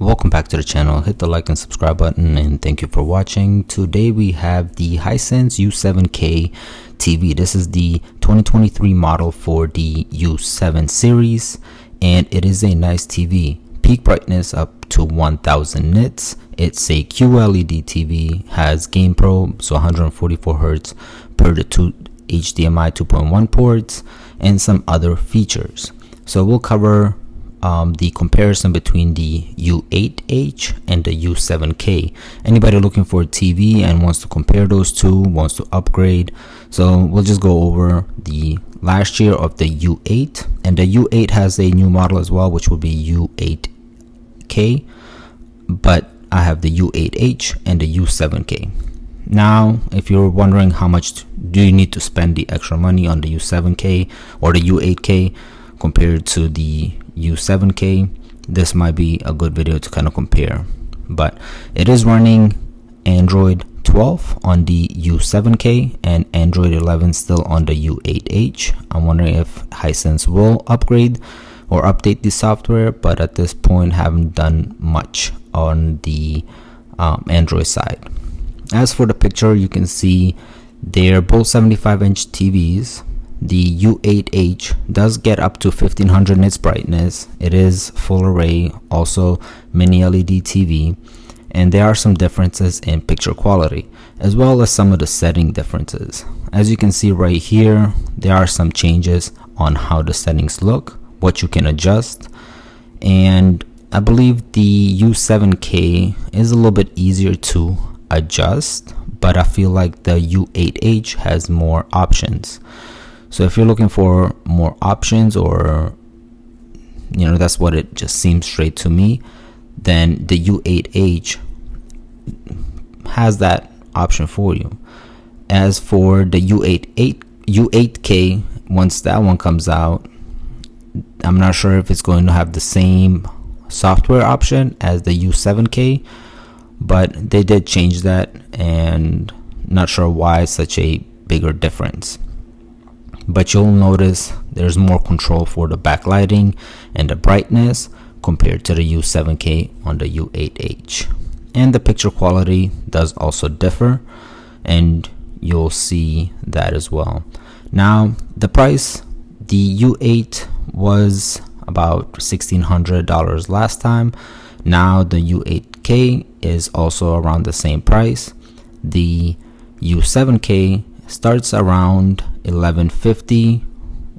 Welcome back to the channel. Hit the like and subscribe button and thank you for watching. Today we have the Hisense U7K TV. This is the 2023 model for the U7 series and it is a nice TV. Peak brightness up to 1000 nits. It's a QLED TV, has gain probe, so 144 Hz per the two HDMI 2.1 ports and some other features. So we'll cover the comparison between the U8H and the U7K. Anybody looking for a TV and wants to compare those two, wants to upgrade, so we'll just go over the last year of the U8, and the U8 has a new model as well, which will be U8K, but I have the U8H and the U7K. Now, if you're wondering how much do you need to spend the extra money on the U7K or the U8K compared to the U7K, this might be a good video to kind of compare. But it is running Android 12 on the U7K and Android 11 still on the U8H. I'm wondering if Hisense will upgrade or update the software, but at this point haven't done much on the Android side. As for the picture, you can see they're both 75-inch TVs. The U8H does get up to 1500 nits brightness. It is full array, also mini LED TV, and there are some differences in picture quality as well as some of the setting differences. As you can see right here, there are some changes on how the settings look, what you can adjust, and I believe the U7K is a little bit easier to adjust, but I feel like the U8H has more options. So if you're looking for more options, or that's what it just seems straight to me, then the U8H has that option for you. As for the U8K, once that one comes out, I'm not sure if it's going to have the same software option as the U7K, but they did change that, and not sure why it's such a bigger difference. But you'll notice there's more control for the backlighting and the brightness compared to the U7K on the U8H. And the picture quality does also differ, and you'll see that as well. Now, the price, the U8 was about $1,600 last time. Now the U8K is also around the same price. The U7K starts around $1,150,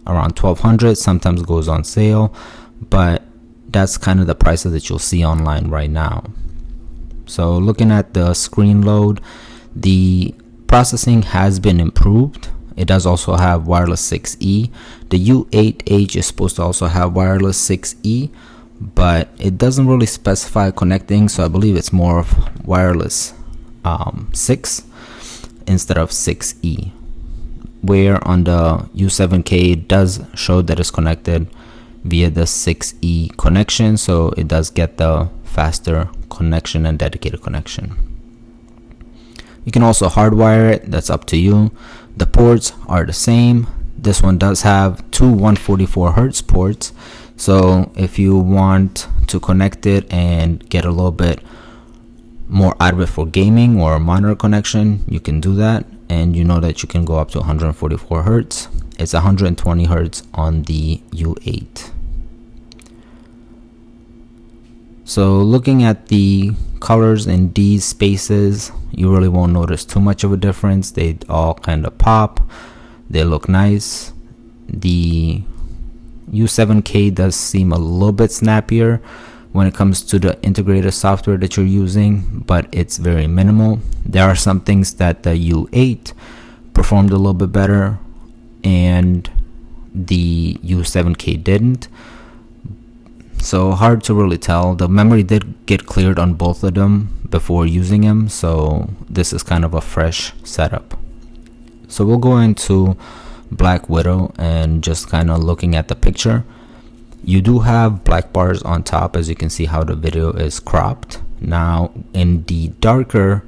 around $1,200, sometimes goes on sale, but that's kind of the prices that you'll see online right now. So looking at the screen load, the processing has been improved. It does also have wireless 6E. The U8H is supposed to also have wireless 6E, but it doesn't really specify connecting, so I believe it's more of wireless 6 instead of 6E, where on the U7K it does show that it's connected via the 6E connection, so it does get the faster connection and dedicated connection. You can also hardwire it, that's up to you. The ports are the same. This one does have two 144 Hz ports, so if you want to connect it and get a little bit more out of it for gaming or monitor connection, you can do that, and you know that you can go up to 144 Hz. It's 120 Hz on the U8. So looking at the colors in these spaces, you really won't notice too much of a difference. They all kind of pop, they look nice. The U7K does seem a little bit snappier when it comes to the integrated software that you're using, but it's very minimal. There are some things that the U8 performed a little bit better and the U7K didn't, so hard to really tell. The memory did get cleared on both of them before using them, so this is kind of a fresh setup. So we'll go into Black Widow and just kind of looking at the picture. You do have black bars on top, as you can see how the video is cropped. Now in the darker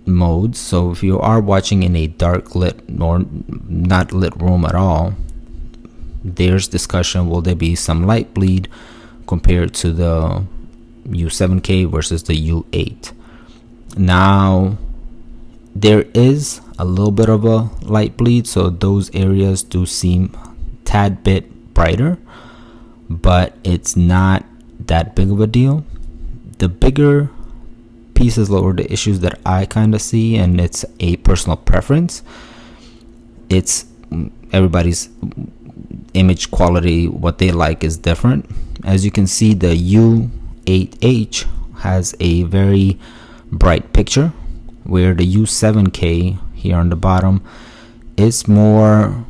modes, so if you are watching in a dark lit or not lit room at all, there's discussion, will there be some light bleed compared to the U7K versus the U8. Now there is a little bit of a light bleed, so those areas do seem tad bit brighter, but it's not that big of a deal. The bigger pieces or the issues that I kind of see, and it's a personal preference, it's everybody's image quality, what they like is different. As you can see, the U8H has a very bright picture, where the U7K here on the bottom is more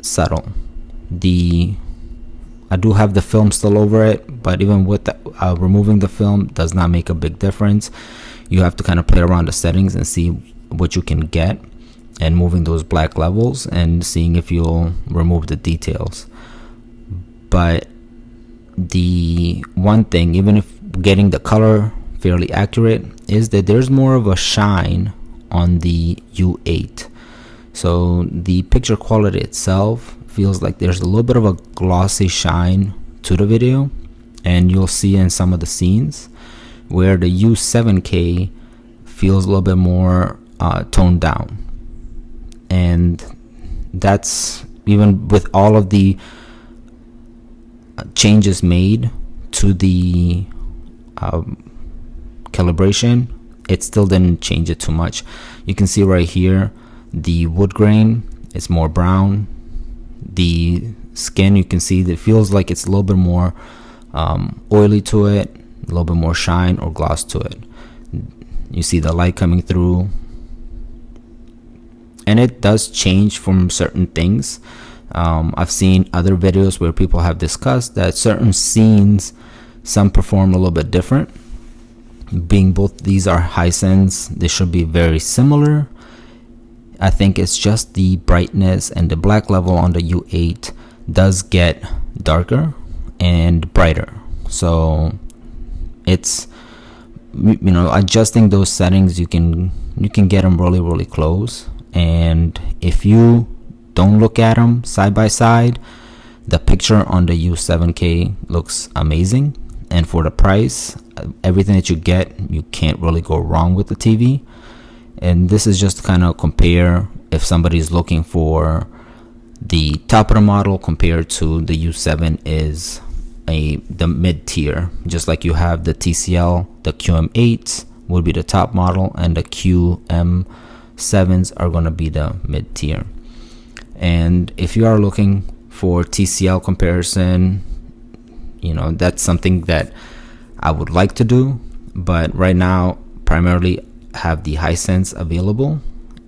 subtle. I do have the film still over it, but even with removing the film does not make a big difference. You have to kind of play around the settings and see what you can get, and moving those black levels and seeing if you'll remove the details. But the one thing, even if getting the color fairly accurate, is that there's more of a shine on the U8. So the picture quality itself feels like there's a little bit of a glossy shine to the video, and you'll see in some of the scenes where the U7K feels a little bit more toned down. And that's even with all of the changes made to the calibration, it still didn't change it too much. You can see right here the wood grain is more brown. The skin, you can see that it feels like it's a little bit more oily to it, a little bit more shine or gloss to it. You see the light coming through, and it does change from certain things. I've seen other videos where people have discussed that certain scenes, some perform a little bit different. Being both these are Hisense, they should be very similar. I think it's just the brightness and the black level on the U8 does get darker and brighter. So it's, adjusting those settings, you can get them really close. And if you don't look at them side by side, the picture on the U7K looks amazing, and for the price, everything that you get, you can't really go wrong with the TV. And this is just to kind of compare if somebody's looking for the top of the model compared to the U7 is the mid tier. Just like you have the TCL, the QM8s would be the top model, and the QM7s are going to be the mid tier. And if you are looking for TCL comparison, that's something that I would like to do, but right now primarily have the Hisense available,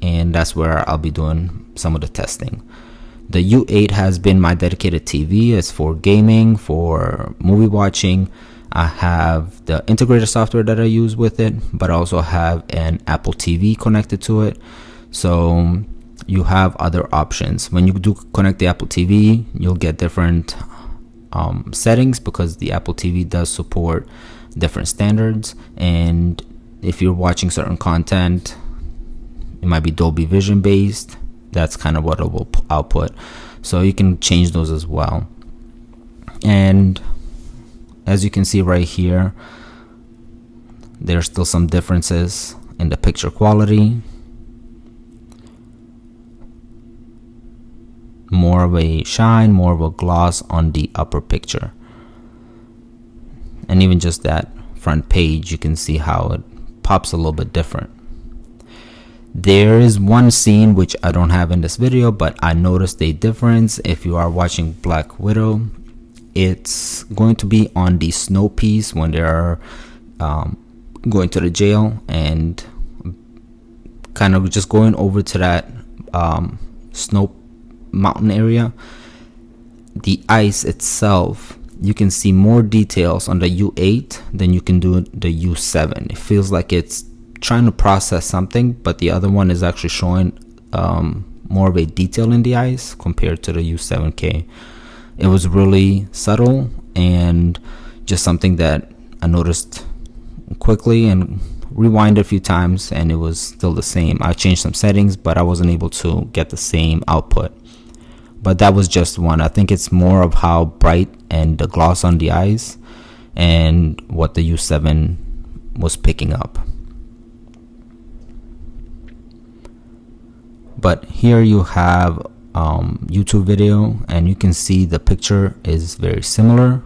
and that's where I'll be doing some of the testing. The U8 has been my dedicated TV. It's for gaming, for movie watching. I have the integrated software that I use with it, but I also have an Apple TV connected to it. So you have other options. When you do connect the Apple TV, you'll get different settings, because the Apple TV does support different standards. And if you're watching certain content, it might be Dolby Vision based. That's kind of what it will output. So you can change those as well. And as you can see right here, there's still some differences in the picture quality. More of a shine, more of a gloss on the upper picture. And even just that front page, you can see how it pops a little bit different. There is one scene which I don't have in this video, but I noticed a difference. If you are watching Black Widow, it's going to be on the snow piece when they are going to the jail, and kind of just going over to that snow mountain area. The ice itself, you can see more details on the U8 than you can do the U7. It feels like it's trying to process something, but the other one is actually showing more of a detail in the ice compared to the U7K. It was really subtle, and just something that I noticed quickly and rewind a few times, and it was still the same. I changed some settings, but I wasn't able to get the same output. But that was just one. I think it's more of how bright and the gloss on the eyes. and what the U7 was picking up. But here you have YouTube video, and you can see the picture is very similar.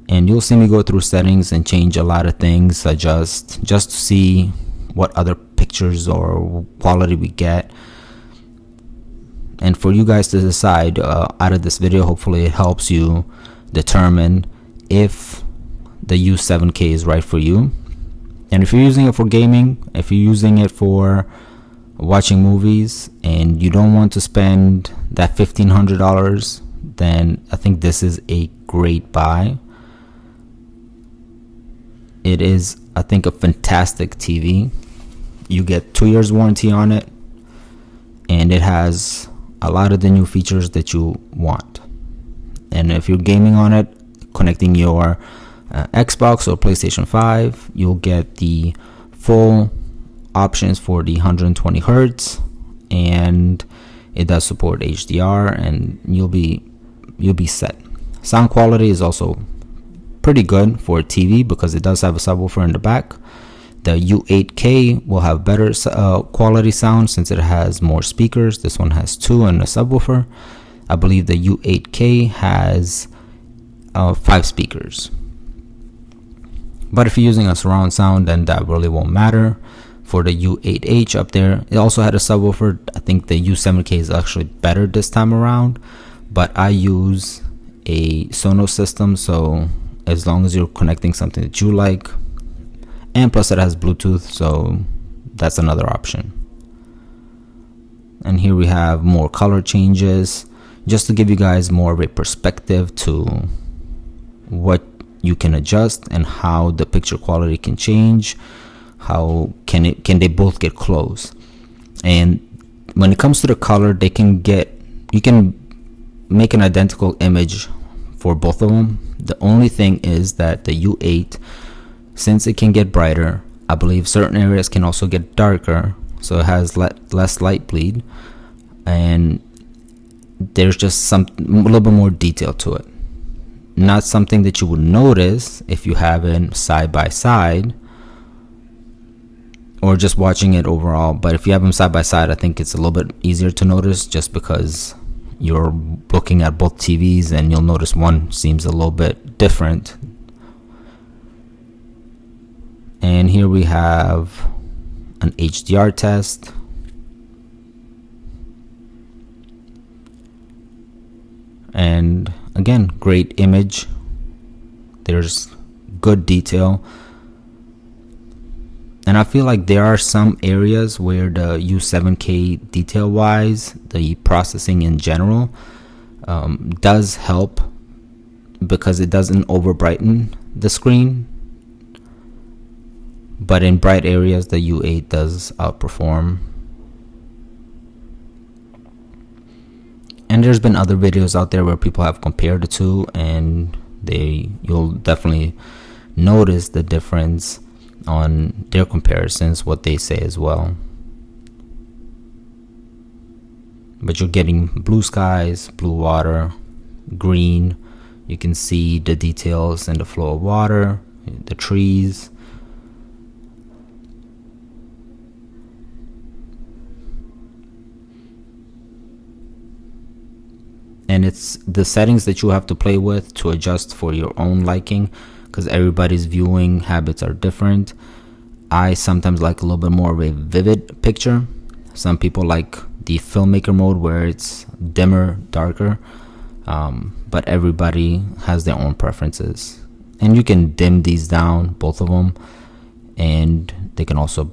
And you'll see me go through settings and change a lot of things, adjust, just to see what other pictures or quality we get. And for you guys to decide out of this video, hopefully it helps you determine if the U7K is right for you. And if you're using it for gaming, if you're using it for watching movies, and you don't want to spend that $1,500, then I think this is a great buy. It is, I think, a fantastic TV. You get 2 years warranty on it, and it has a lot of the new features that you want. And if you're gaming on it, connecting your Xbox or PlayStation 5, you'll get the full options for the 120 hertz, and it does support HDR, and you'll be set. Sound quality is also pretty good for a TV because it does have a subwoofer in the back. The U8K will have better quality sound since it has more speakers. This one has 2 and a subwoofer. I believe the U8K has 5 speakers. But if you're using a surround sound, then that really won't matter. For the U8H up there, it also had a subwoofer. I think the U7K is actually better this time around, but I use a Sonos system, so as long as you're connecting something that you like, and plus it has Bluetooth, so that's another option. And here we have more color changes, just to give you guys more of a perspective to what you can adjust and how the picture quality can change. How can they both get close? And when it comes to the color, you can make an identical image for both of them. The only thing is that the U8, since it can get brighter, I believe certain areas can also get darker, so it has less light bleed, and there's just a little bit more detail to it. Not something that you would notice if you have it side by side or just watching it overall, but if you have them side by side, I think it's a little bit easier to notice, just because you're looking at both TVs and you'll notice one seems a little bit different. And here we have an HDR test. And again, great image. There's good detail. And I feel like there are some areas where the U7K detail wise, the processing in general, does help because it doesn't over brighten the screen. But in bright areas, the U8 does outperform. And there's been other videos out there where people have compared the two, and you'll definitely notice the difference on their comparisons, what they say as well. But you're getting blue skies, blue water, green. You can see the details in the flow of water, the trees. And it's the settings that you have to play with to adjust for your own liking, because everybody's viewing habits are different. I sometimes like a little bit more of a vivid picture. Some people like the filmmaker mode where it's dimmer, darker, but everybody has their own preferences. And you can dim these down, both of them, and they can also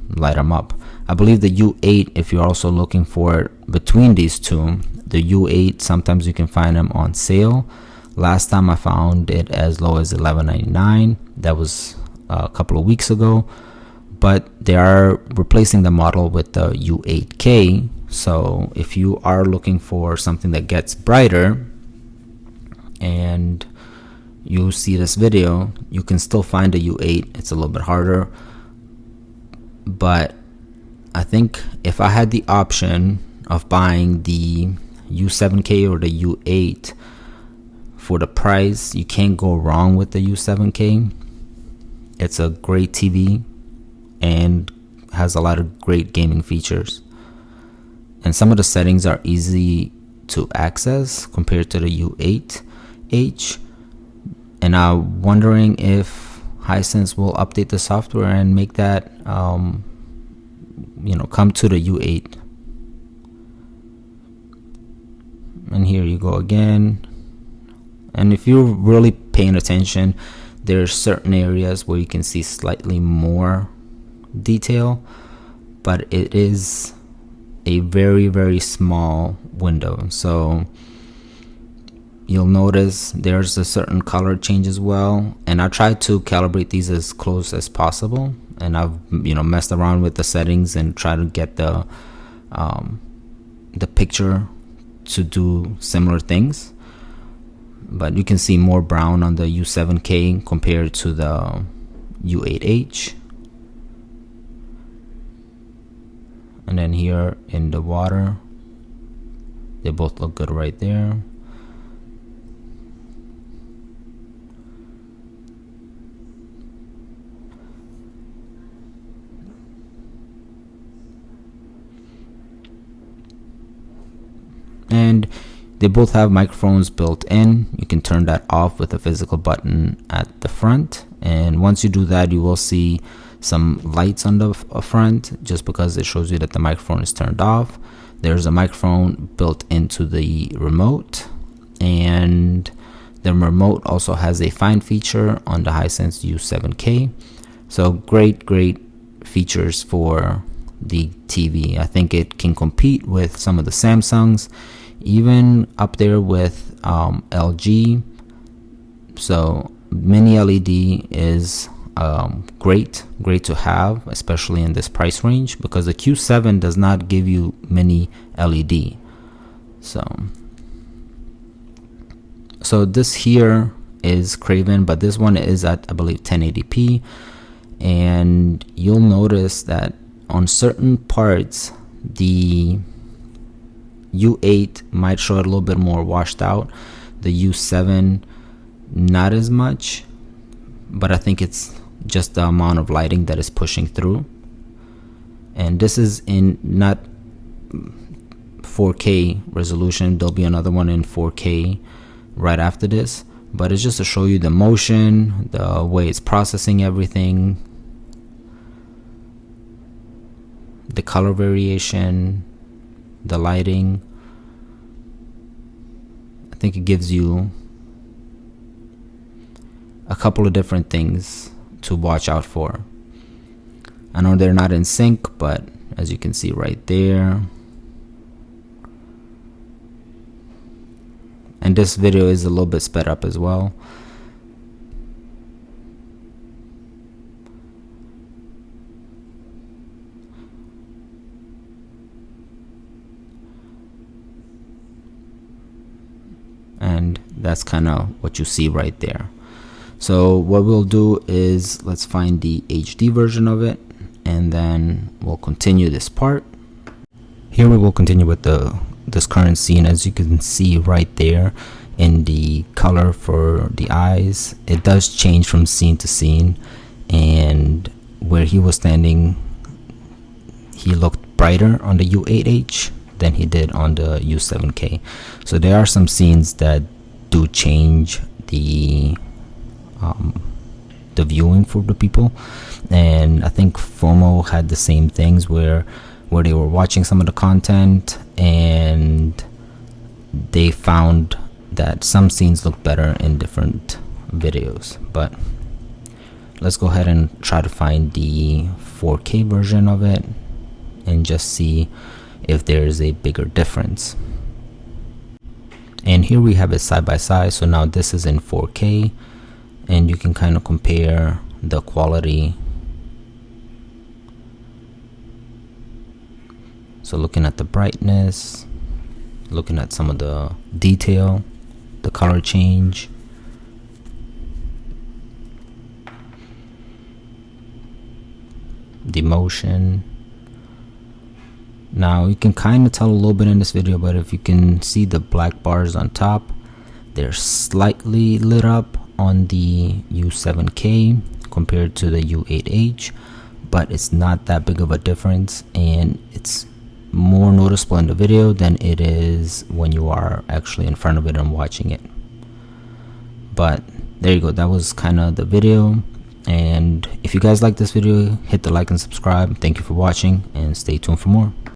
light them up. I believe the U8, if you're also looking for it between these two, the U8, sometimes you can find them on sale. Last time I found it as low as $11.99. That was a couple of weeks ago. But they are replacing the model with the U8K. So if you are looking for something that gets brighter and you see this video, you can still find a U8. It's a little bit harder. But I think if I had the option of buying the U7K or the U8 for the price, you can't go wrong with the U7K. It's a great TV and has a lot of great gaming features. And some of the settings are easy to access compared to the U8H. And I'm wondering if Hisense will update the software and make that, come to the U8. And here you go again. And if you're really paying attention, there's certain areas where you can see slightly more detail, but it is a very, very small window. So you'll notice there's a certain color change as well. And I tried to calibrate these as close as possible. And I've messed around with the settings and try to get the picture to do similar things. But you can see more brown on the U7K compared to the U8H. And then here in the water, they both look good right there. And they both have microphones built in. You can turn that off with a physical button at the front. And once you do that, you will see some lights on the front, just because it shows you that the microphone is turned off. There's a microphone built into the remote. And the remote also has a find feature on the Hisense U7K. So great features for the TV. I think it can compete with some of the Samsungs, even up there with LG. So mini LED is great to have, especially in this price range, because the Q7 does not give you mini LED. So this here is Craven, but this one is at, I believe, 1080p. And you'll notice that on certain parts, the U8 might show it a little bit more washed out. The U7 not as much, but I think it's just the amount of lighting that is pushing through. And this is in not 4K resolution. There'll be another one in 4K right after this, but it's just to show you the motion, the way it's processing everything, the color variation, the lighting. I think it gives you a couple of different things to watch out for. I know they're not in sync, but as you can see right there. And this video is a little bit sped up as well. And that's kind of what you see right there. So what we'll do is let's find the HD version of it, and then we'll continue this part. Here we will continue with this current scene. As you can see right there in the color for the eyes, it does change from scene to scene, and where he was standing, he looked brighter on the U8H than he did on the U7K. So there are some scenes that do change the viewing for the people. And I think FOMO had the same things where they were watching some of the content and they found that some scenes look better in different videos. But let's go ahead and try to find the 4K version of it and just see if there's a bigger difference. And here we have it side by side. So now this is in 4K, and you can kind of compare the quality. So looking at the brightness, looking at some of the detail, the color change, the motion. Now you can kind of tell a little bit in this video, but if you can see the black bars on top, They're slightly lit up on the U7K compared to the U8H, but it's not that big of a difference, and it's more noticeable in the video than it is when you are actually in front of it and watching it. But there you go, that was kind of the video. And if you guys like this video, hit the like and subscribe. Thank you for watching, and stay tuned for more.